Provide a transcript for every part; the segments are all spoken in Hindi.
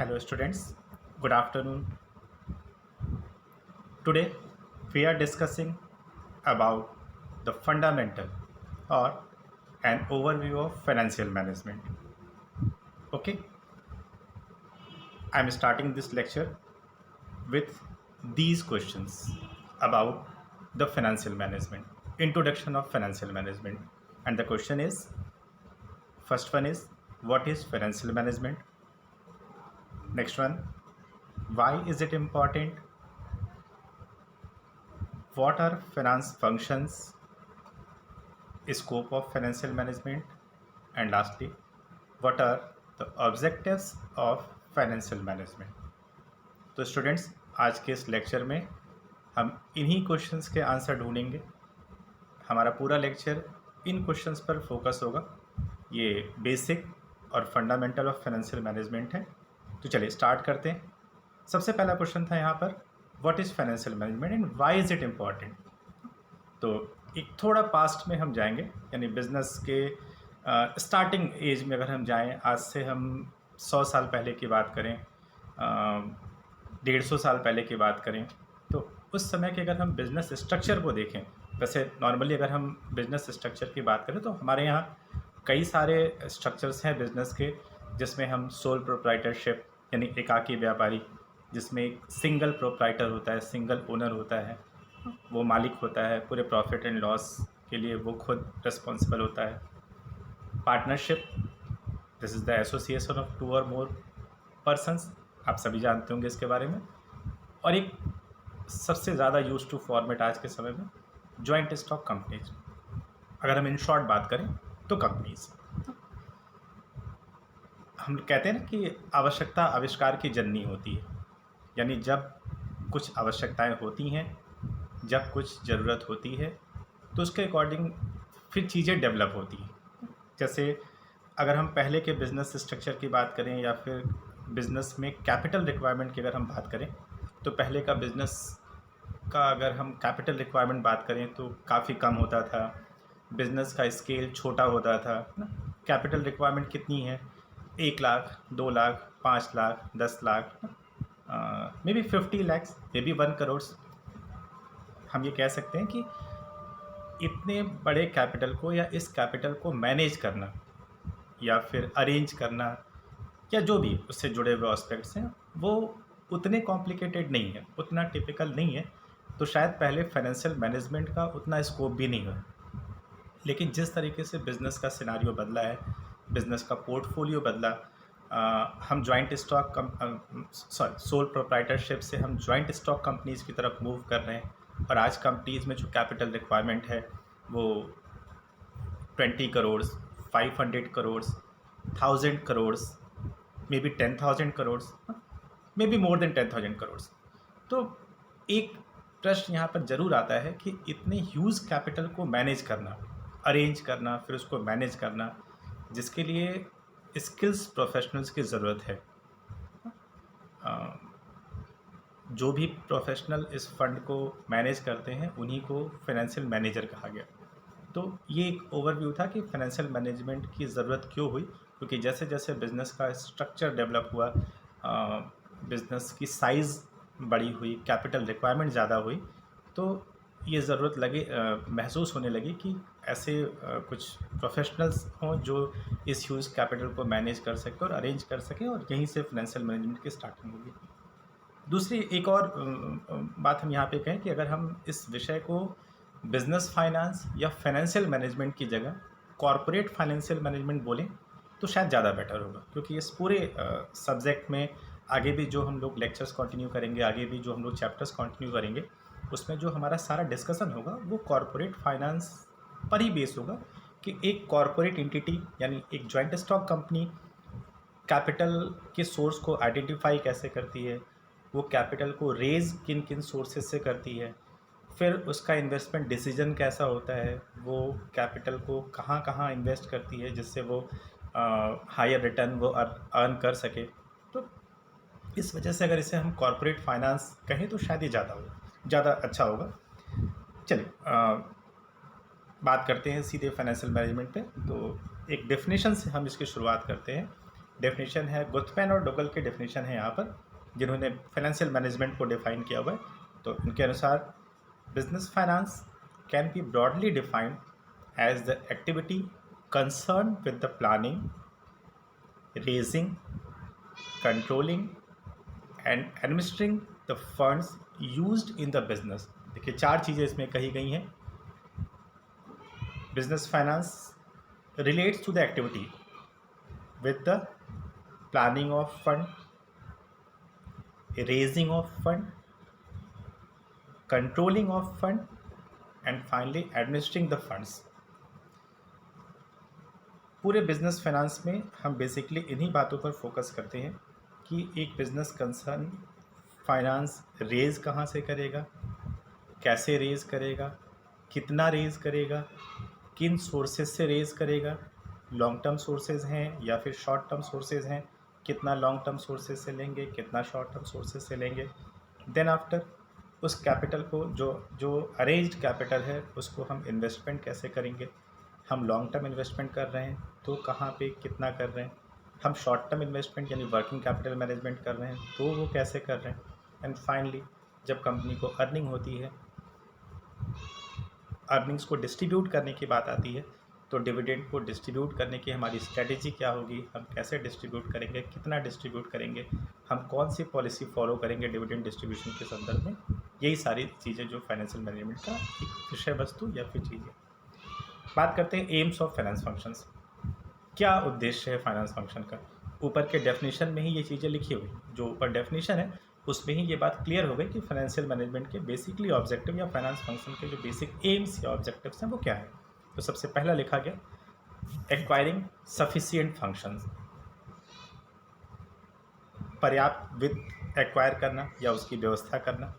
Hello students, good afternoon. Today we are discussing about the fundamental or an overview of financial management. Okay, I am starting this lecture with these questions about the financial management, introduction of financial management. And the question is, first one is, what is financial management? Next one, why is it important? What are finance functions? Scope of financial management, and lastly, what are the objectives of financial management. तो स्टूडेंट्स, आज के इस लेक्चर में हम इन्हीं क्वेश्चंस के आंसर ढूंढेंगे। हमारा पूरा लेक्चर इन क्वेश्चंस पर फोकस होगा। ये बेसिक और फंडामेंटल ऑफ फाइनेंशियल मैनेजमेंट है। तो चलिए स्टार्ट करते हैं। सबसे पहला क्वेश्चन था यहाँ पर, what is financial management and why is it important. तो एक थोड़ा पास्ट में हम जाएंगे, यानी बिज़नेस के स्टार्टिंग एज में अगर हम जाएं, आज से हम 100 साल पहले की बात करें, 150 साल पहले की बात करें, तो उस समय के अगर हम बिज़नेस स्ट्रक्चर को देखें, वैसे नॉर्मली अगर हम बिज़नेस स्ट्रक्चर की बात करें तो हमारे यहाँ कई सारे स्ट्रक्चर्स हैं बिज़नेस के, जिसमें हम सोल प्रोप्राइटरशिप यानी एकाकी व्यापारी, जिसमें एक सिंगल प्रोप्राइटर होता है, सिंगल ओनर होता है, वो मालिक होता है, पूरे प्रॉफिट एंड लॉस के लिए वो खुद रिस्पॉन्सिबल होता है। Partnership, this is the association of 2 और मोर पर्सन्स, आप सभी जानते होंगे इसके बारे में। और एक सबसे ज़्यादा यूज टू फॉर्मेट आज के समय में जॉइंट स्टॉक कंपनीज। अगर हम इन शॉर्ट बात करें तो कंपनीज, हम कहते हैं ना कि आवश्यकता आविष्कार की जननी होती है, यानी जब कुछ आवश्यकताएं होती हैं, जब कुछ ज़रूरत होती है, तो उसके अकॉर्डिंग फिर चीज़ें डेवलप होती हैं। जैसे अगर हम पहले के बिज़नेस स्ट्रक्चर की बात करें या फिर बिज़नेस में कैपिटल रिक्वायरमेंट की अगर हम बात करें, तो पहले का बिज़नेस का अगर हम कैपिटल रिक्वायरमेंट बात करें तो काफ़ी कम होता था, बिज़नेस का स्केल छोटा होता था ना। कैपिटल रिक्वायरमेंट कितनी है? 1 lakh, 2 lakh, 5 lakh, 10 lakh, may be 50 lakhs, may be 1 crore. हम ये कह सकते हैं कि इतने बड़े कैपिटल को या इस कैपिटल को मैनेज करना या फिर अरेंज करना या जो भी उससे जुड़े हुए एस्पेक्ट्स हैं, वो उतने कॉम्प्लिकेटेड नहीं है, उतना टिपिकल नहीं है। तो शायद पहले फाइनेंशियल मैनेजमेंट का उतना स्कोप भी नहीं है। लेकिन जिस तरीके से बिज़नेस का सिनारियो बदला है, बिज़नेस का पोर्टफोलियो बदला, हम जॉइंट स्टॉक सोल प्रोप्राइटरशिप से हम जॉइंट स्टॉक कंपनीज़ की तरफ मूव कर रहे हैं। और आज कंपनीज़ में जो कैपिटल रिक्वायरमेंट है वो 20 crore, 500 crore, 1000 crore, may be 10,000 crore, may be more than 10,000 crore. तो एक प्रश्न यहाँ पर ज़रूर आता है कि इतने ह्यूज कैपिटल को मैनेज करना, अरेंज करना, फिर उसको मैनेज करना, जिसके लिए स्किल्स प्रोफेशनल्स की ज़रूरत है। जो भी प्रोफेशनल इस फंड को मैनेज करते हैं उन्हीं को फाइनेंशियल मैनेजर कहा गया। तो ये एक ओवरव्यू था कि फाइनेंशियल मैनेजमेंट की ज़रूरत क्यों हुई, क्योंकि जैसे जैसे बिज़नेस का स्ट्रक्चर डेवलप हुआ, बिज़नेस की साइज़ बड़ी हुई, कैपिटल रिक्वायरमेंट ज़्यादा हुई, तो ये ज़रूरत महसूस होने लगी कि ऐसे कुछ प्रोफेशनल्स हों जो इस ह्यूज कैपिटल को मैनेज कर सकें और अरेंज कर सकें, और यहीं से फाइनेंशियल मैनेजमेंट की स्टार्टिंग होगी। दूसरी एक और बात हम यहाँ पे कहें कि अगर हम इस विषय को बिज़नेस फाइनेंस या फाइनेंशियल मैनेजमेंट की जगह कॉरपोरेट फाइनेंशियल मैनेजमेंट बोलें तो शायद ज़्यादा बेटर होगा, क्योंकि इस पूरे सब्जेक्ट में आगे भी जो हम लोग लेक्चर्स कंटिन्यू करेंगे, आगे भी जो हम लोग चैप्टर्स कंटिन्यू करेंगे, उसमें जो हमारा सारा डिस्कशन होगा वो कॉरपोरेट फाइनेंस पर ही बेस होगा कि एक कॉरपोरेट एंटिटी यानी एक जॉइंट स्टॉक कंपनी कैपिटल के सोर्स को आइडेंटिफाई कैसे करती है, वो कैपिटल को रेज़ किन किन सोर्सेज से करती है, फिर उसका इन्वेस्टमेंट डिसीजन कैसा होता है, वो कैपिटल को कहाँ कहाँ इन्वेस्ट करती है जिससे वो हायर रिटर्न वो अर्न कर सके। तो इस वजह से अगर इसे हम कॉरपोरेट फाइनेंस कहें तो शायद ये ज़्यादा अच्छा होगा। चलिए बात करते हैं सीधे फाइनेंशियल मैनेजमेंट पे। तो एक डेफिनेशन से हम इसकी शुरुआत करते हैं। डेफिनेशन है, गुथमैन और डोगल की डेफिनेशन है यहाँ पर, जिन्होंने फाइनेंशियल मैनेजमेंट को डिफाइन किया हुआ है। तो इनके अनुसार business finance can be broadly defined as the activity concern with the planning, raising, controlling and administering the funds used in the business. देखिए 4 चीज़ें इसमें कही गई हैं। Business finance relates to the activity with the planning of fund, raising of fund, controlling of fund and finally administering the funds। पूरे बिजनेस फाइनेंस में हम बेसिकली इन्हीं बातों पर फोकस करते हैं कि एक बिजनेस कंसर्न फाइनेंस रेज कहाँ से करेगा, कैसे रेज करेगा, कितना रेज करेगा, किन सोर्सेज से रेज करेगा, लॉन्ग टर्म सोर्सेज हैं या फिर शॉर्ट टर्म सोर्सेज हैं, कितना लॉन्ग टर्म सोर्सेज से लेंगे, कितना शॉर्ट टर्म सोर्सेज से लेंगे। देन आफ्टर उस कैपिटल को जो अरेंज्ड कैपिटल है उसको हम इन्वेस्टमेंट कैसे करेंगे। हम लॉन्ग टर्म इन्वेस्टमेंट कर रहे हैं तो कहाँ पे कितना कर रहे हैं, हम शॉर्ट टर्म इन्वेस्टमेंट यानी वर्किंग कैपिटल मैनेजमेंट कर रहे हैं तो वो कैसे कर रहे हैं। एंड फाइनली जब कंपनी को अर्निंग होती है, अर्निंग्स को डिस्ट्रीब्यूट करने की बात आती है, तो डिविडेंड को डिस्ट्रीब्यूट करने की हमारी स्ट्रेटेजी क्या होगी, हम कैसे डिस्ट्रीब्यूट करेंगे, कितना डिस्ट्रीब्यूट करेंगे, हम कौन सी पॉलिसी फॉलो करेंगे डिविडेंड डिस्ट्रीब्यूशन के संदर्भ में। यही सारी चीज़ें जो फाइनेंशियल मैनेजमेंट का एक विषय वस्तु या फिर चीज़ें। बात करते हैं एम्स ऑफ फाइनेंस फंक्शंस। क्या उद्देश्य है फाइनेंस फंक्शन का। ऊपर के डेफिनेशन में ही ये चीज़ें लिखी हुई, जो ऊपर डेफिनेशन है उसमें ही ये बात क्लियर हो गई कि फाइनेंशियल मैनेजमेंट के बेसिकली ऑब्जेक्टिव या फाइनेंस फंक्शन के जो बेसिक एम्स या ऑब्जेक्टिव्स हैं वो क्या है। तो सबसे पहला लिखा गया एक्वायरिंग सफिशिएंट फंक्शंस, पर्याप्त वित्त एक्वायर करना या उसकी व्यवस्था करना।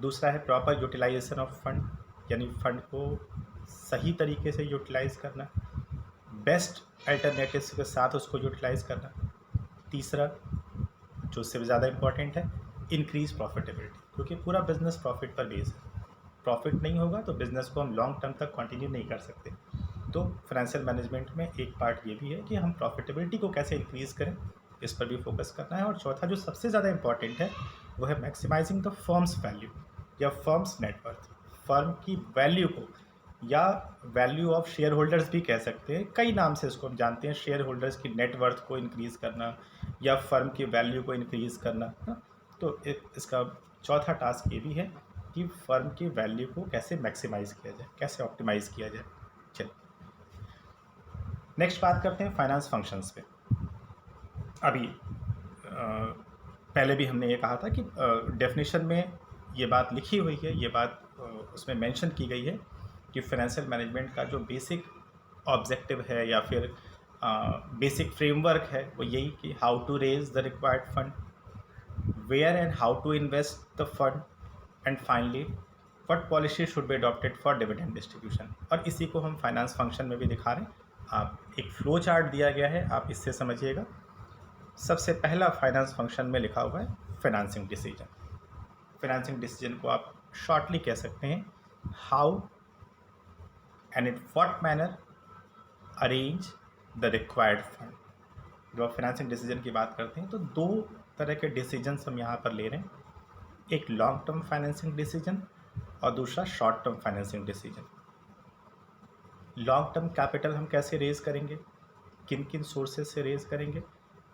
दूसरा है प्रॉपर यूटिलाइजेशन ऑफ फंड, यानी फंड को सही तरीके से यूटिलाइज करना, बेस्ट अल्टरनेटिव्स के साथ उसको यूटिलाइज करना। तीसरा जो उससे ज़्यादा इम्पॉर्टेंट है इंक्रीज प्रॉफिटेबिलिटी, क्योंकि पूरा बिजनेस प्रॉफिट पर बेस है। प्रॉफिट नहीं होगा तो बिज़नेस को हम लॉन्ग टर्म तक कंटिन्यू नहीं कर सकते। तो फाइनेंशियल मैनेजमेंट में एक पार्ट ये भी है कि हम प्रॉफिटेबिलिटी को कैसे इंक्रीज़ करें, इस पर भी फोकस करना है। और चौथा जो सबसे ज़्यादा इम्पॉर्टेंट है वो है मैक्सिमाइजिंग द फर्म्स वैल्यू या फर्म्स नेटवर्थ। फर्म की वैल्यू को या वैल्यू ऑफ शेयर होल्डर्स भी कह सकते हैं, कई नाम से इसको हम जानते हैं। शेयर होल्डर्स की नेटवर्थ को इंक्रीज़ करना या फर्म की वैल्यू को इंक्रीज़ करना। तो इसका चौथा टास्क ये भी है कि फर्म की वैल्यू को कैसे मैक्सिमाइज़ किया जाए, कैसे ऑप्टिमाइज़ किया जाए। चलिए नेक्स्ट बात करते हैं फाइनेंस फंक्शंस पे। अभी पहले भी हमने ये कहा था कि डेफिनेशन में ये बात लिखी हुई है, ये बात उसमें मेंशन की गई है कि फाइनेंशियल मैनेजमेंट का जो बेसिक ऑब्जेक्टिव है या फिर बेसिक फ्रेमवर्क है वो यही कि how to raise the required fund, where and how to invest the fund and finally what policy should be adopted for dividend distribution. और इसी को हम फाइनेंस फंक्शन में भी दिखा रहे हैं। आप एक फ्लो चार्ट दिया गया है, आप इससे समझिएगा। सबसे पहला फाइनेंस फंक्शन में लिखा हुआ है फाइनेंसिंग डिसीजन। फाइनेंसिंग डिसीजन को आप शॉर्टली कह सकते हैं how and in what manner arrange the required fund. जब आप फाइनेंसिंग डिसीजन की बात करते हैं तो दो तरह के डिसीजंस हम यहाँ पर ले रहे हैं, एक लॉन्ग टर्म फाइनेंसिंग डिसीजन और दूसरा short term financing decision. Long term capital हम कैसे रेज करेंगे, किन किन सोर्सेज से रेज करेंगे,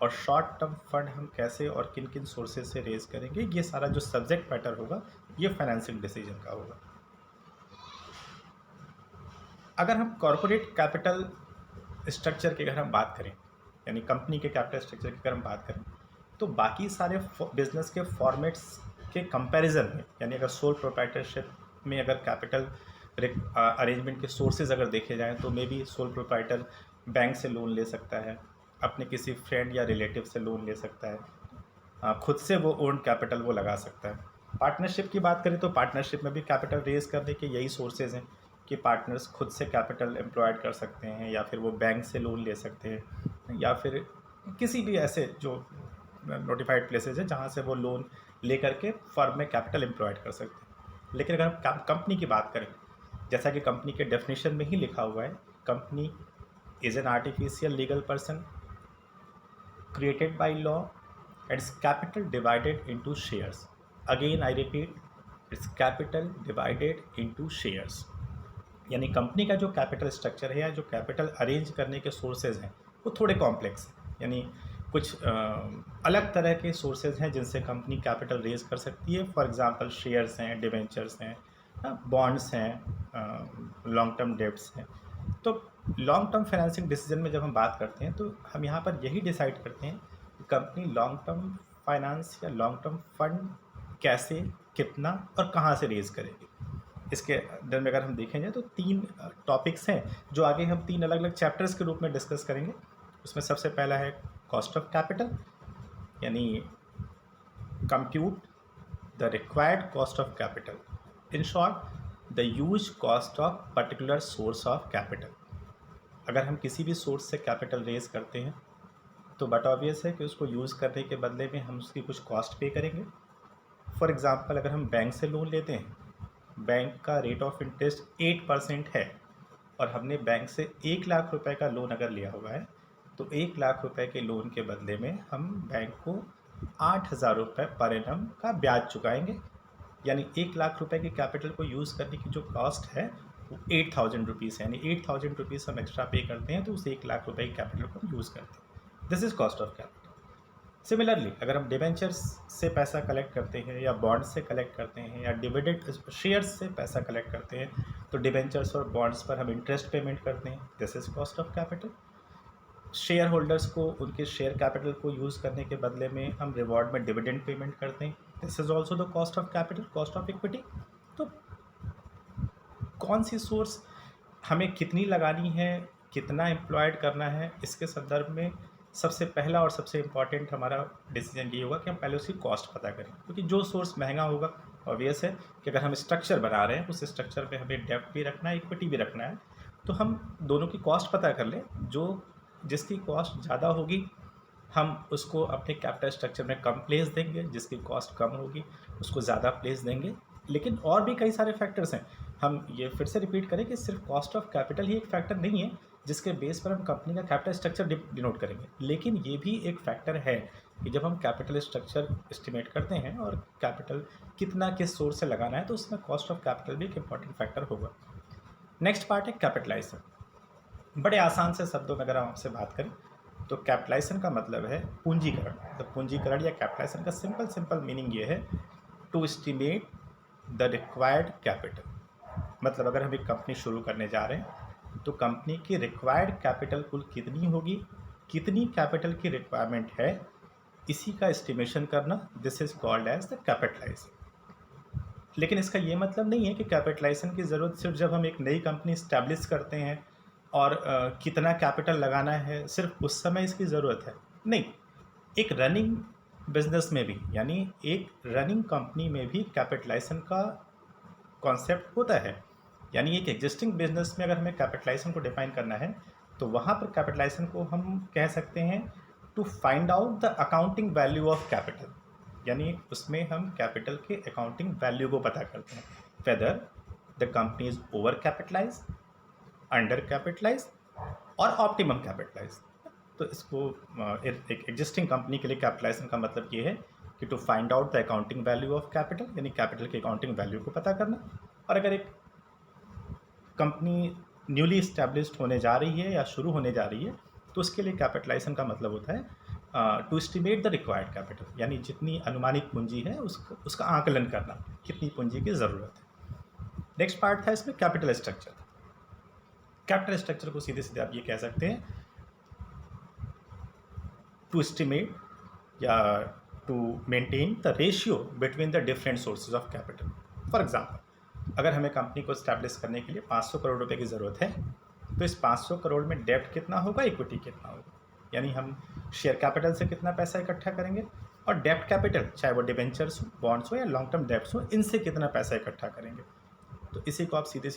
और शॉर्ट टर्म फंड हम कैसे और किन किन सोर्सेज से रेज करेंगे, ये सारा जो सब्जेक्ट मैटर होगा ये फाइनेंसिंग डिसीजन का होगा। अगर हम कॉरपोरेट कैपिटल स्ट्रक्चर की अगर हम बात करें, यानी कंपनी के कैपिटल स्ट्रक्चर की अगर हम बात करें, तो बाकी सारे बिजनेस के फॉर्मेट्स के कंपैरिजन में, यानी अगर सोल प्रोप्राइटरशिप में अगर कैपिटल अरेंजमेंट के सोर्सेज अगर देखे जाएँ तो may be sole proprietor bank से लोन ले सकता है, अपने किसी फ्रेंड या रिलेटिव से लोन ले सकता है, खुद से वो ओन कैपिटल वो लगा सकता है। पार्टनरशिप की बात करें तो पार्टनरशिप में भी कैपिटल रेज करने के यही सोर्सेज हैं कि पार्टनर्स खुद से कैपिटल एम्प्लॉयड कर सकते हैं या फिर वो बैंक से लोन ले सकते हैं या फिर किसी भी ऐसे जो नोटिफाइड प्लेसेज है जहाँ से वो लोन ले करके फर्म में कैपिटल एम्प्लॉयड कर सकते हैं। लेकिन अगर हम कंपनी की बात करें, जैसा कि कंपनी के डेफिनेशन में ही लिखा हुआ है, company is an artificial legal person created by law, and its capital divided into shares. Again I repeat, its capital divided into shares. यानी कंपनी का जो कैपिटल स्ट्रक्चर है या जो कैपिटल अरेंज करने के सोर्सेज हैं वो थोड़े कॉम्प्लेक्स हैं। यानी कुछ अलग तरह के सोर्सेज हैं जिनसे कंपनी कैपिटल रेज कर सकती है। फॉर एग्जांपल शेयर्स हैं, डिवेंचर्स हैं, बॉन्ड्स हैं, लॉन्ग टर्म डेब्ट्स हैं। तो लॉन्ग टर्म फाइनेंसिंग डिसीजन में जब हम बात करते हैं तो हम यहाँ पर यही डिसाइड करते हैं कि कंपनी लॉन्ग टर्म फाइनेंस या लॉन्ग टर्म फंड कैसे, कितना और कहाँ से रेज करेगी। इसके अंदर में अगर हम देखेंगे तो 3 टॉपिक्स हैं जो आगे हम 3 अलग अलग चैप्टर्स के रूप में डिस्कस करेंगे। उसमें सबसे पहला है कॉस्ट ऑफ कैपिटल, यानी compute the required cost of capital, in short the use cost of particular source of capital. अगर हम किसी भी सोर्स से कैपिटल रेज करते हैं तो बट ऑब्वियस है कि उसको यूज़ करने के बदले में हम उसकी कुछ कॉस्ट पे करेंगे। फॉर एग्ज़ाम्पल अगर हम बैंक से लोन लेते हैं, बैंक का रेट ऑफ इंटरेस्ट 8% है और हमने बैंक से 1 लाख रुपए का लोन अगर लिया हुआ है तो 1 लाख रुपए के लोन के बदले में हम बैंक को 8,000 रुपये पर एनम का ब्याज चुकाएंगे। यानी 1 लाख रुपए की कैपिटल को यूज़ करने की जो कॉस्ट है वो 8,000 रुपीज़ है। यानी 8,000 रुपीज़ हम एक्स्ट्रा पे करते हैं तो उस 1 लाख रुपए की कैपिटल को हम यूज़ करते हैं। This is cost of capital. Similarly अगर हम डिवेंचर्स से पैसा कलेक्ट करते हैं या बॉन्ड्स से कलेक्ट करते हैं या डिविडेंड शेयर्स से पैसा कलेक्ट करते हैं तो डिवेंचर्स और बॉन्ड्स पर हम इंटरेस्ट पेमेंट करते हैं। This is cost of capital. Share holders को उनके शेयर कैपिटल को यूज़ करने के बदले में हम रिवॉर्ड में डिविडेंड पेमेंट करते हैं। This is also the cost of capital, cost of equity. तो कौन सी सोर्स हमें कितनी लगानी है, कितना एम्प्लॉयड करना है, इसके संदर्भ में सबसे पहला और सबसे इम्पॉर्टेंट हमारा डिसीजन ये होगा कि हम पहले उसकी कॉस्ट पता करें। क्योंकि जो सोर्स महंगा होगा ऑब्वियस है कि अगर हम स्ट्रक्चर बना रहे हैं उस स्ट्रक्चर पे हमें डेब्ट भी रखना है, इक्विटी भी रखना है, तो हम दोनों की कॉस्ट पता कर लें। जिसकी कॉस्ट ज़्यादा होगी हम उसको अपने कैपिटल स्ट्रक्चर में कम प्लेस देंगे, जिसकी कॉस्ट कम होगी उसको ज़्यादा प्लेस देंगे। लेकिन और भी कई सारे फैक्टर्स हैं। हम ये फिर से रिपीट करें कि सिर्फ कॉस्ट ऑफ कैपिटल ही एक फैक्टर नहीं है जिसके बेस पर हम कंपनी का कैपिटल स्ट्रक्चर डिनोट करेंगे। लेकिन ये भी एक फैक्टर है कि जब हम कैपिटल स्ट्रक्चर एस्टिमेट करते हैं और कैपिटल कितना किस सोर्स से लगाना है तो उसमें कॉस्ट ऑफ कैपिटल भी एक इम्पॉर्टेंट फैक्टर होगा। नेक्स्ट पार्ट है कैपिटलाइजेशन। बड़े आसान से शब्दों में अगर हम आपसे बात करें तो कैपिटलाइजेशन का मतलब है पूंजीकरण। तो पूंजीकरण या कैपिटलाइजेशन का सिंपल मीनिंग ये है to estimate the required capital. मतलब अगर हम एक कंपनी शुरू करने जा रहे हैं तो कंपनी की रिक्वायर्ड कैपिटल कुल कितनी होगी, कितनी कैपिटल की रिक्वायरमेंट है, इसी का एस्टिमेशन करना, this is called as the capitalization. लेकिन इसका ये मतलब नहीं है कि कैपिटलाइजेशन की ज़रूरत सिर्फ जब हम एक नई कंपनी इस्टेब्लिश करते हैं और कितना कैपिटल लगाना है सिर्फ उस समय इसकी ज़रूरत है। नहीं, एक रनिंग बिजनेस में भी यानी एक रनिंग कंपनी में भी कैपिटलाइजेशन का कॉन्सेप्ट होता है। यानी एक एग्जिस्टिंग बिजनेस में अगर हमें कैपिटलाइजेशन को डिफाइन करना है तो वहाँ पर कैपिटलाइजेशन को हम कह सकते हैं to find out the accounting value of capital. यानी उसमें हम कैपिटल के अकाउंटिंग वैल्यू को पता करते हैं, whether the company is over capitalize, under capitalize और ऑप्टिमम कैपिटलाइज। तो इसको एक एग्जिस्टिंग कंपनी के लिए कैपिटलाइजेशन का मतलब ये है कि to find out the accounting value of capital, यानी कैपिटल के अकाउंटिंग वैल्यू को पता करना। और अगर एक कंपनी न्यूली इस्टेब्लिश्ड होने जा रही है या शुरू होने जा रही है तो उसके लिए कैपिटलाइजेशन का मतलब होता है to estimate the required capital, यानी जितनी अनुमानित पूंजी है उसका आकलन करना, कितनी पूंजी की ज़रूरत है। नेक्स्ट पार्ट था इसमें कैपिटल स्ट्रक्चर। कैपिटल स्ट्रक्चर को सीधे सीधे आप ये कह सकते हैं टू एस्टिमेट या to maintain the ratio between the different sources of capital. For example अगर हमें कंपनी को स्टैब्लिश करने के लिए 500 करोड़ रुपए की ज़रूरत है तो इस 500 करोड़ में डेब्ट कितना होगा, इक्विटी कितना होगा, यानी हम शेयर कैपिटल से कितना पैसा इकट्ठा करेंगे और डेब्ट कैपिटल चाहे वो डिवेंचर्स हो, बॉन्ड्स हो या लॉन्ग टर्म डेब्ट्स हो, इनसे कितना पैसा इकट्ठा करेंगे। तो इसी को आप सीधे